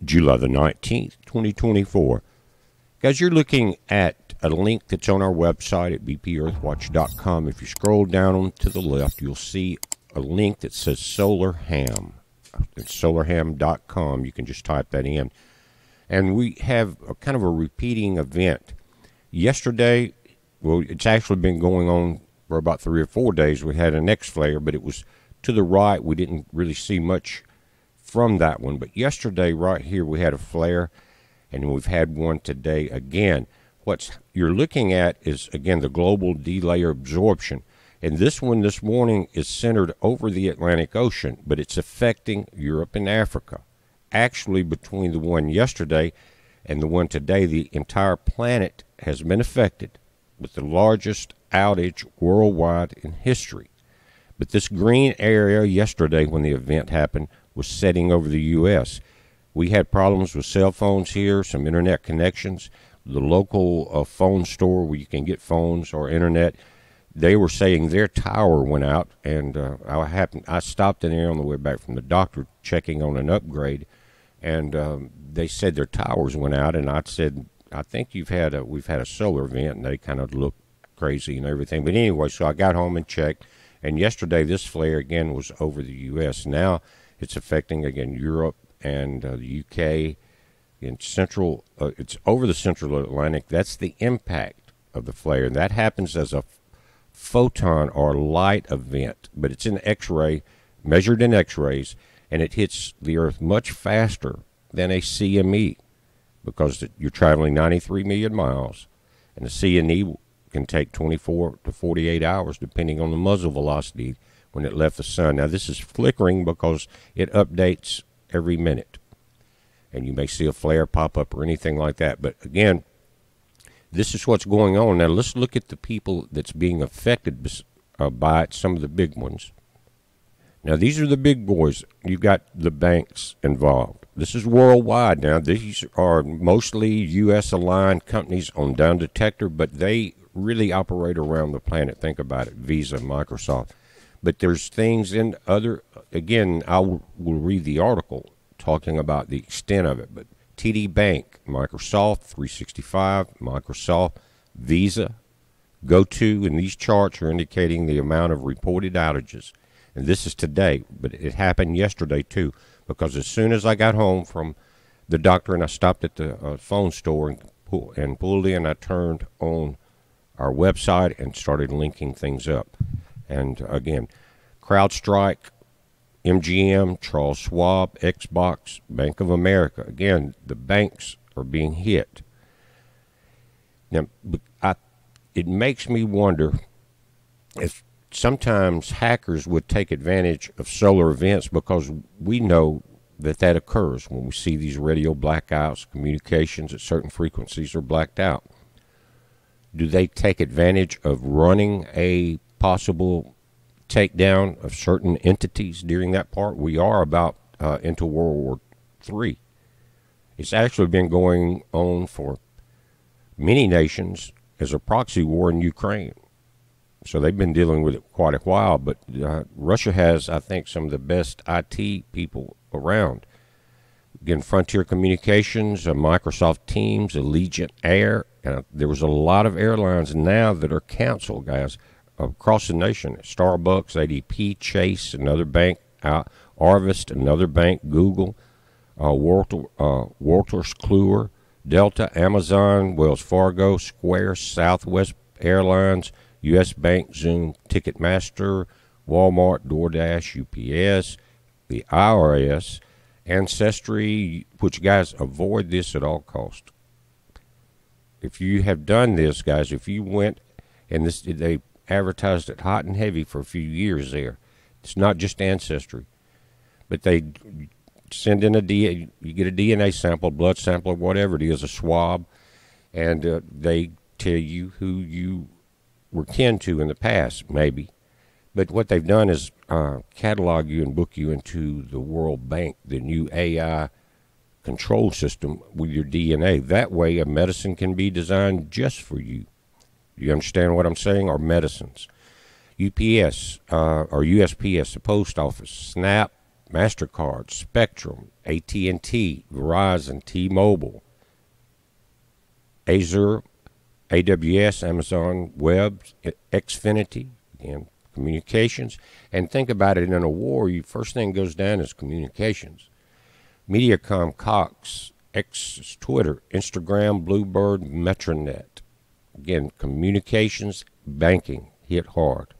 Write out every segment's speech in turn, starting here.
July the 19th, 2024. Guys, you're looking at a link that's on our website at bpearthwatch.com. If you scroll down to the left, you'll see a link that says Solar Ham. It's solarham.com. You can just type that in. And we have a kind of a repeating event. Yesterday, well, it's actually been going on for about 3 or 4 days. We had an X flare, but it was to the right. We didn't really see much from that one. But yesterday, right here, we had a flare, and we've had one today again. What you're looking at is, again, the global delayer absorption. And this one this morning is centered over the Atlantic Ocean, but it's affecting Europe and Africa. Actually, between the one yesterday and the one today, the entire planet has been affected with the largest outage worldwide in history. But this green area yesterday when the event happened was setting over the U.S. We had problems with cell phones here, some internet connections. The local phone store where you can get phones or internet, they were saying their tower went out, and I stopped in there on the way back from the doctor checking on an upgrade, and they said their towers went out, and I said, I think we've had a solar event, and they kind of looked crazy and everything. But anyway, so I got home and checked, and yesterday this flare again was over the U.S. Now it's affecting again Europe and the U.K. in central. It's over the central Atlantic. That's the impact of the flare, and that happens as a photon or light event, but it's in X-ray, measured in X-rays, and it hits the Earth much faster than a CME because you're traveling 93 million miles, and a CME can take 24 to 48 hours depending on the muzzle velocity when it left the sun. Now this is flickering because it updates every minute, and you may see a flare pop up or anything like that. But again, this is what's going on. Now let's look at the people that's being affected by it, some of the big ones. Now these are the big boys. You've got the banks involved. This is worldwide now. These are mostly U.S. aligned companies on down detector, but they really operate around the planet. Think about it, Visa, Microsoft. But there's things in other, again, I will read the article talking about the extent of it, but TD Bank, Microsoft, 365, Microsoft, Visa, GoTo, and these charts are indicating the amount of reported outages. And this is today, but it happened yesterday too, because as soon as I got home from the doctor and I stopped at the phone store and pulled in, I turned on our website and started linking things up. And again, CrowdStrike, MGM, Charles Schwab, Xbox, Bank of America. Again, the banks are being hit. Now, it makes me wonder if sometimes hackers would take advantage of solar events, because we know that occurs when we see these radio blackouts, communications at certain frequencies are blacked out. Do they take advantage of running a possible takedown of certain entities during that part? We are about into World War III. It's actually been going on for many nations as a proxy war in Ukraine. So they've been dealing with it quite a while, but Russia has, I think, some of the best IT people around. Again, Frontier Communications, Microsoft Teams, Allegiant Air. There was a lot of airlines now that are canceled, guys, across the nation. Starbucks, ADP, Chase, another bank, Arvest, another bank, Google, Wolters Kluwer, Delta, Amazon, Wells Fargo, Square, Southwest Airlines, U.S. Bank, Zoom, Ticketmaster, Walmart, DoorDash, UPS, the IRS, Ancestry, which, guys, avoid this at all costs. If you have done this, guys, if you went, and they advertised it hot and heavy for a few years there. It's not just Ancestry, but they send in you get a DNA sample, blood sample, or whatever it is, a swab, and they tell you who you were kin to in the past, maybe. But what they've done is catalog you and book you into the World Bank, the new AI control system with your DNA. That way a medicine can be designed just for you. You understand what I'm saying? Or medicines. UPS or USPS, the post office, SNAP, MasterCard, Spectrum, AT&T, Verizon, T-Mobile, Azure, AWS, Amazon Web, Xfinity, again, communications. And think about it, in a war, your first thing goes down is communications. Mediacom, Cox, X, Twitter, Instagram, Bluebird, Metronet. Again, communications, banking hit hard.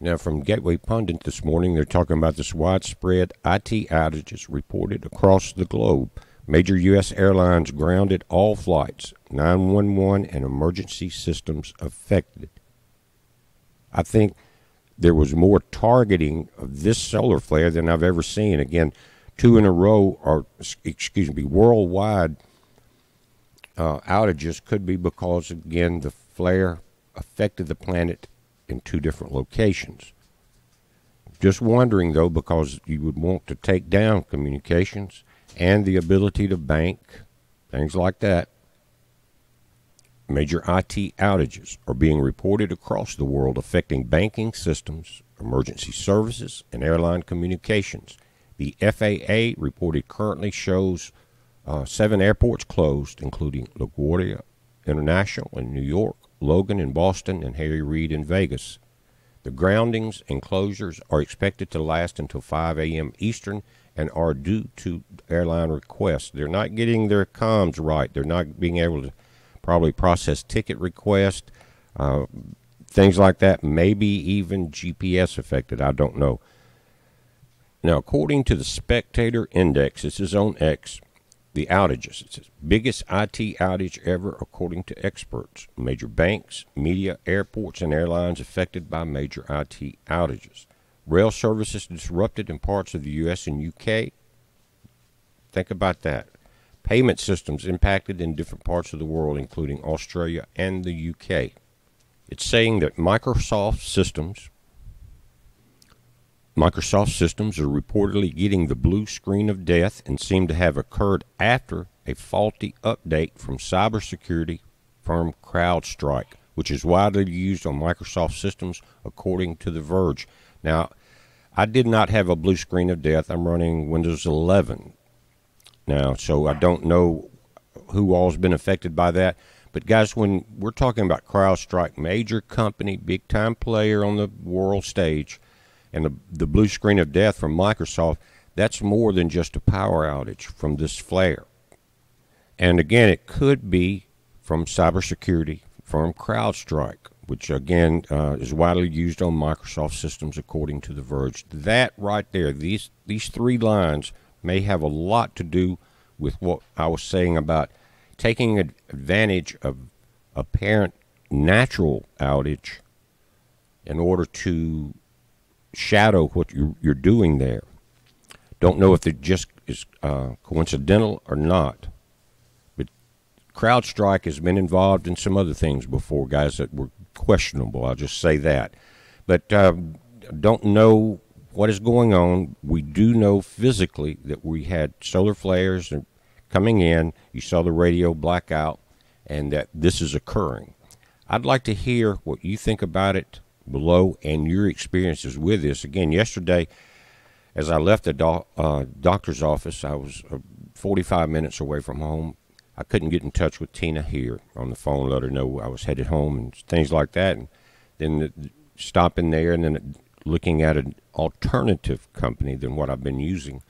Now, from Gateway Pundit this morning, they're talking about this widespread IT outages reported across the globe. Major U.S. airlines grounded all flights, 911 and emergency systems affected. I think there was more targeting of this solar flare than I've ever seen. Again, 2 in a row, or worldwide outages could be because, again, the flare affected the planet in 2 different locations. Just wondering, though, because you would want to take down communications and the ability to bank, things like that. Major IT outages are being reported across the world, affecting banking systems, emergency services, and airline communications. The FAA reported currently shows 7 airports closed, including LaGuardia International in New York, Logan in Boston, and Harry Reid in Vegas. The groundings and closures are expected to last until 5 a.m. Eastern and are due to airline requests. They're not getting their comms right. They're not being able to probably process ticket requests, things like that, maybe even GPS affected. I don't know. Now, according to the Spectator Index, this is on X, the outages. It says biggest IT outage ever according to experts. Major banks, media, airports, and airlines affected by major IT outages. Rail services disrupted in parts of the U.S. and U.K. Think about that. Payment systems impacted in different parts of the world, including Australia and the U.K. It's saying that Microsoft systems are reportedly getting the blue screen of death and seem to have occurred after a faulty update from cybersecurity firm CrowdStrike, which is widely used on Microsoft systems, according to The Verge. Now, I did not have a blue screen of death. I'm running Windows 11 now, so I don't know who all's been affected by that. But guys, when we're talking about CrowdStrike, major company, big-time player on the world stage, and the blue screen of death from Microsoft, that's more than just a power outage from this flare. And again, it could be from cybersecurity firm CrowdStrike, which again is widely used on Microsoft systems, according to The Verge. That right there, these 3 lines may have a lot to do with what I was saying about taking advantage of apparent natural outage in order to shadow what you're doing there. Don't know if it just is coincidental or not, but CrowdStrike has been involved in some other things before, guys, that were questionable. I'll just say that. But don't know what is going on. We do know physically that we had solar flares coming in. You saw the radio blackout, and that this is occurring. I'd like to hear what you think about it below and your experiences with this. Again, yesterday, as I left the doctor's office, I was 45 minutes away from home. I couldn't get in touch with Tina here on the phone, let her know I was headed home and things like that. And then stopping there and then looking at an alternative company than what I've been using,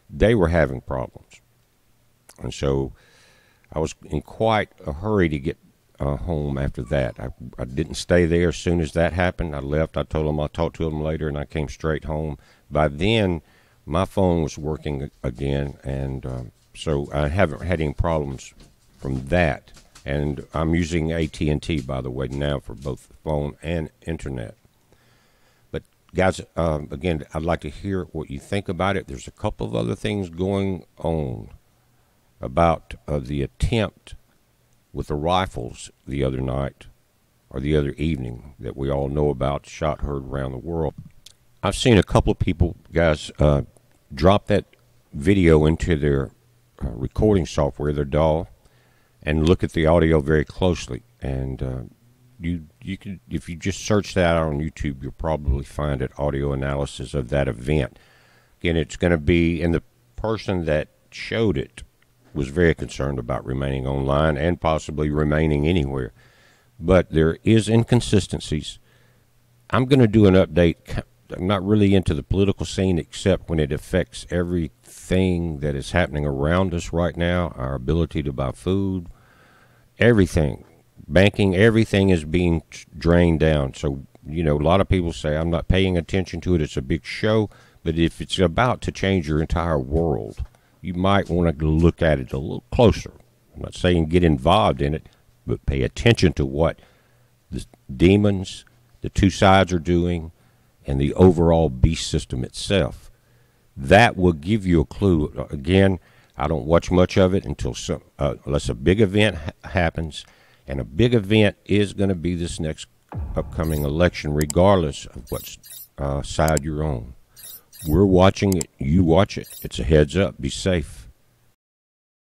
they were having problems. And so I was in quite a hurry to get home after that. I didn't stay there. As soon as that happened, I left. I told them I'll talk to them later, and I came straight home. By then, my phone was working again, and so I haven't had any problems from that. And I'm using AT&T, by the way, now for both the phone and internet. But, guys, again, I'd like to hear what you think about it. There's a couple of other things going on about the attempt with the rifles the other night or the other evening that we all know about, shot heard around the world. I've seen a couple of people, guys, drop that video into their recording software, their DAW, and look at the audio very closely. And You can, if you just search that out on YouTube, you'll probably find it, audio analysis of that event. Again, it's going to be, and the person that showed it was very concerned about remaining online and possibly remaining anywhere. But there is inconsistencies. I'm going to do an update. I'm not really into the political scene except when it affects everything that is happening around us right now, our ability to buy food, everything. Banking, everything is being drained down. So, a lot of people say, I'm not paying attention to it. It's a big show. But if it's about to change your entire world, you might want to look at it a little closer. I'm not saying get involved in it, but pay attention to what the demons, the two sides are doing, and the overall beast system itself. That will give you a clue. Again, I don't watch much of it until unless a big event happens, and a big event is going to be this next upcoming election, regardless of what side you're on. We're watching it. You watch it. It's a heads up. Be safe.